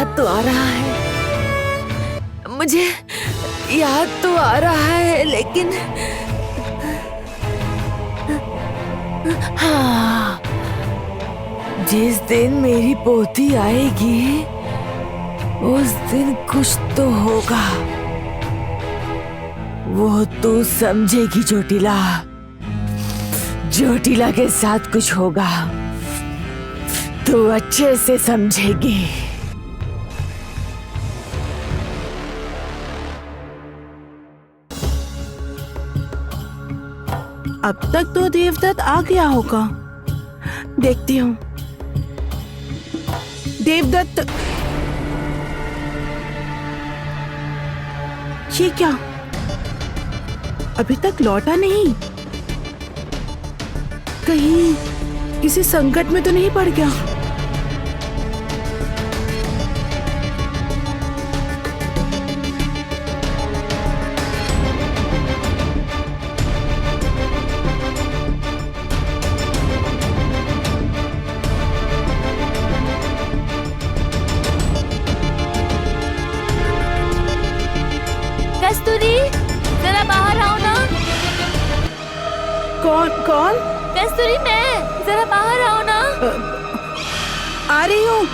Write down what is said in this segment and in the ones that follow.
याद तो आ रहा है, मुझे याद तो आ रहा है, लेकिन हाँ, जिस दिन मेरी पोती आएगी उस दिन कुछ तो होगा। वो तू समझेगी चोटिला, चोटिला के साथ कुछ होगा, तू अच्छे से समझेगी। अब तक तो देवदत्त आ गया होगा, देखती हूँ। देवदत्त, ये क्या, अभी तक लौटा नहीं? कहीं किसी संकट में तो नहीं पड़ गया? कस्तूरी, जरा बाहर आओ ना। कौन कौन? कस्तूरी, मैं, जरा बाहर आओ ना। आ रही हूँ।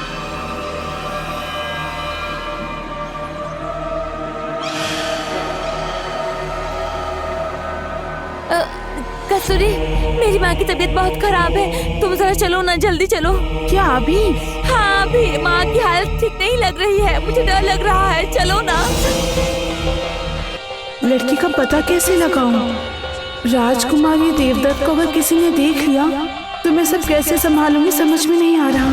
कस्तूरी, मेरी माँ की तबीयत बहुत खराब है, तुम जरा चलो ना, जल्दी चलो। क्या अभी? हाँ, अभी माँ की हालत ठीक नहीं लग रही है, मुझे डर लग रहा है, चलो ना। लड़की का पता कैसे लगाऊं? राजकुमारी देवदत्त को अगर किसी ने देख लिया तो मैं सब कैसे संभालूंगी, समझ में नहीं आ रहा।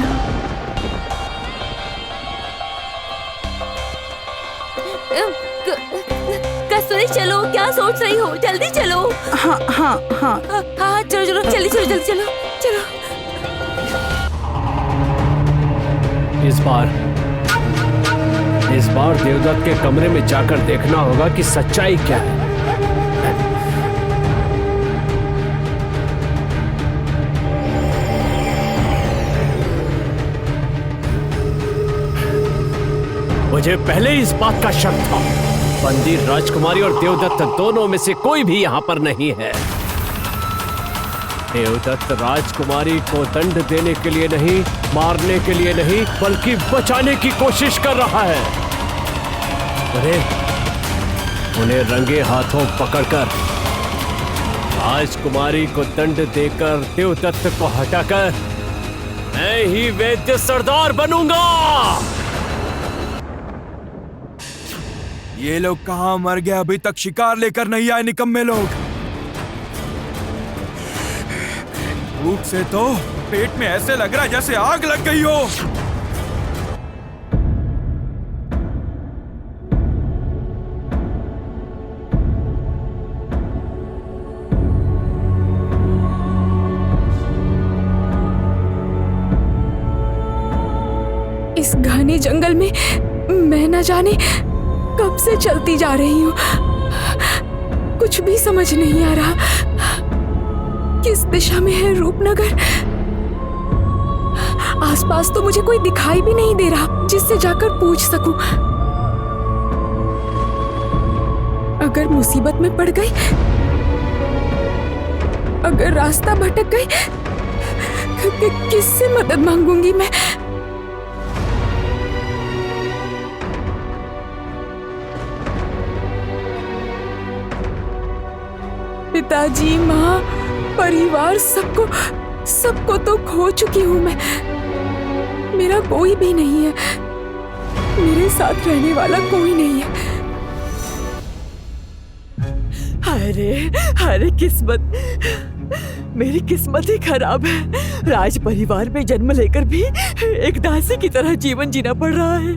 कस्तूरी, चलो, क्या सोच रही हो, जल्दी चलो। हाँ हाँ हाँ। हाँ, चलो चलो, जल्दी चलो, जल्दी चलो, चलो। इस बार देवदत्त के कमरे में जाकर देखना होगा कि सच्चाई क्या है। मुझे पहले इस बात का शक था, बंदी राजकुमारी और देवदत्त दोनों में से कोई भी यहाँ पर नहीं है। देवदत्त राजकुमारी को दंड देने के लिए नहीं, मारने के लिए नहीं, बल्कि बचाने की कोशिश कर रहा है। उन्हें रंगे हाथों पकड़कर राजकुमारी को दंड देकर देवदत्त को हटाकर मैं ही वैद्य सरदार बनूंगा। ये लोग कहाँ मर गए, अभी तक शिकार लेकर नहीं आए निकम्मे लोग। भूख से तो पेट में ऐसे लग रहा है जैसे आग लग गई हो। इस घने जंगल में मैं न जाने कब से चलती जा रही हूँ, कुछ भी समझ नहीं आ रहा। किस दिशा में है रूपनगर? आसपास तो मुझे कोई दिखाई भी नहीं दे रहा जिससे जाकर पूछ सकूं। अगर मुसीबत में पड़ गई, अगर रास्ता भटक गई, किससे मदद मांगूंगी मैं? पिताजी, माँ, परिवार, सबको तो खो चुकी हूँ मैं। मेरा कोई भी नहीं है, मेरे साथ रहने वाला कोई नहीं है। अरे अरे किस्मत, मेरी किस्मत ही खराब है। राज परिवार में जन्म लेकर भी एक दासी की तरह जीवन जीना पड़ रहा है।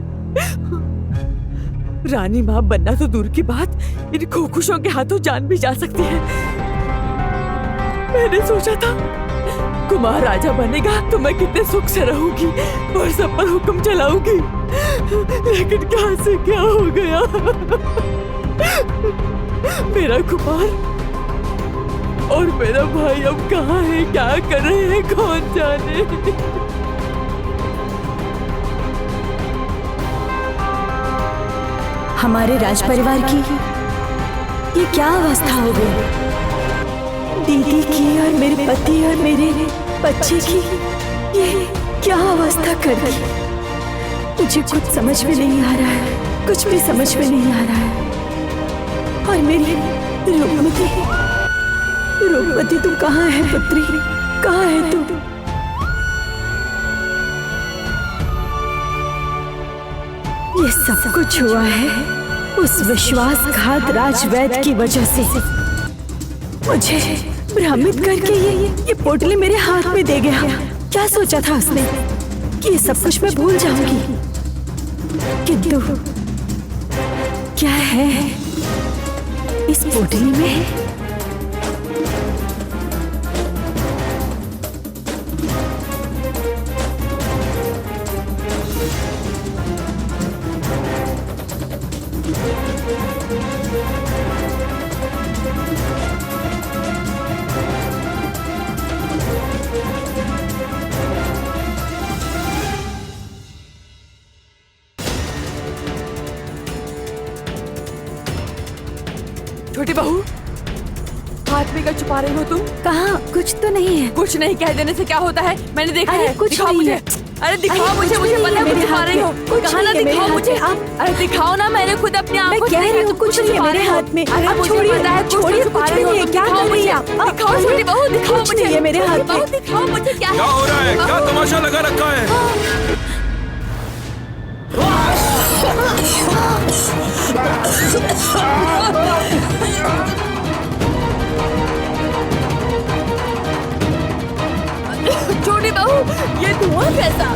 रानी माँ बनना तो दूर की बात, इन खोखुशों के हाथों जान भी जा सकती है। मैंने सोचा था कुमार राजा बनेगा तो मैं कितने सुख से रहूंगी और सब पर हुक्म चलाऊंगी, लेकिन क्या से क्या हो गया। मेरा कुमार और मेरा भाई अब कहाँ है, क्या कर रहे हैं, कौन जाने। हमारे राज परिवार की ये क्या अवस्था हो गई? दीदी की और मेरे पति और मेरे बच्चे की ये क्या अवस्था कर दी? मुझे कुछ समझ में नहीं आ रहा है, कुछ भी समझ में नहीं आ रहा है। और मेरी रूपमती, रूपमती तू कहाँ है पुत्री, कहाँ है तू? ये सब कुछ हुआ है उस विश्वासघात राजवैद्य की वजह से। मुझे भ्रमित करके ये पोटली मेरे हाथ में दे गया। क्या सोचा था उसने कि ये सब कुछ मैं भूल जाऊंगी, किंतु क्या है इस पोटली में? छोटी बहू, हाथ में क्या छुपा रही हो तुम? कहाँ, कुछ तो नहीं है। कुछ नहीं कह देने से क्या होता है, मैंने देखा अरे है। कुछ दिखाओ नहीं मुझे। है। अरे दिखाओ अरे मुझे, कुछ मुझे नहीं पता है है कुछ मेरे छुपा हाथ रही हो। में। कुछ कहाँ नहीं ना है मेरे दिखाओ हाथ मुझे। में। आप अरे दिखाओ ना, मैंने खुद अपनी मैं आंखों से कह रही देखा, हूँ तुम कुछ नहीं है छुपा मेरे रही हो। हाथ में। अरे आप मुझे छोड़िए, पता है, कुछ छोड़िए, छुपा कुछ रही भी हो। नहीं है। तुम क्या दिखाओ कर रही मुझे। हैं आप? दिखाओ छोटी बहू, दिखाओ कुछ मुझे। नहीं है मेरे हाथ में। बहू दिखाओ मुझे क्या क्या हो रहा है? क्या तमाशा लगा रखा है? छोटी बहू, ये धुआं कैसा?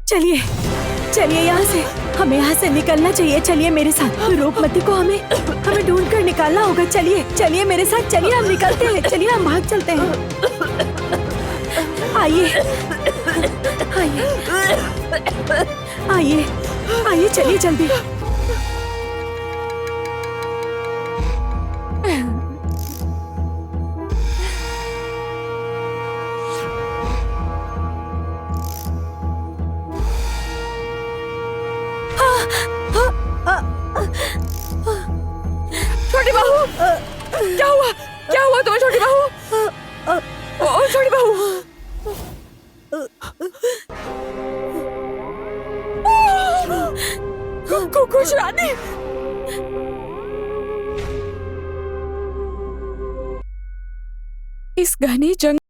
चलिए चलिए यहाँ से, हमें यहाँ से निकलना चाहिए। चलिए मेरे साथ, रूपमती को हमें ढूंढ कर निकालना होगा। चलिए चलिए मेरे साथ, चलिए हम निकलते हैं, चलिए हम भाग चलते हैं। आइए आइए आइए आइए, चलिए जल्दी। छोटी बहू, क्या हुआ? क्या हुआ तुम्हें छोटी बहू? ओ छोटी बहू, खुश रानी। इस घने जंगल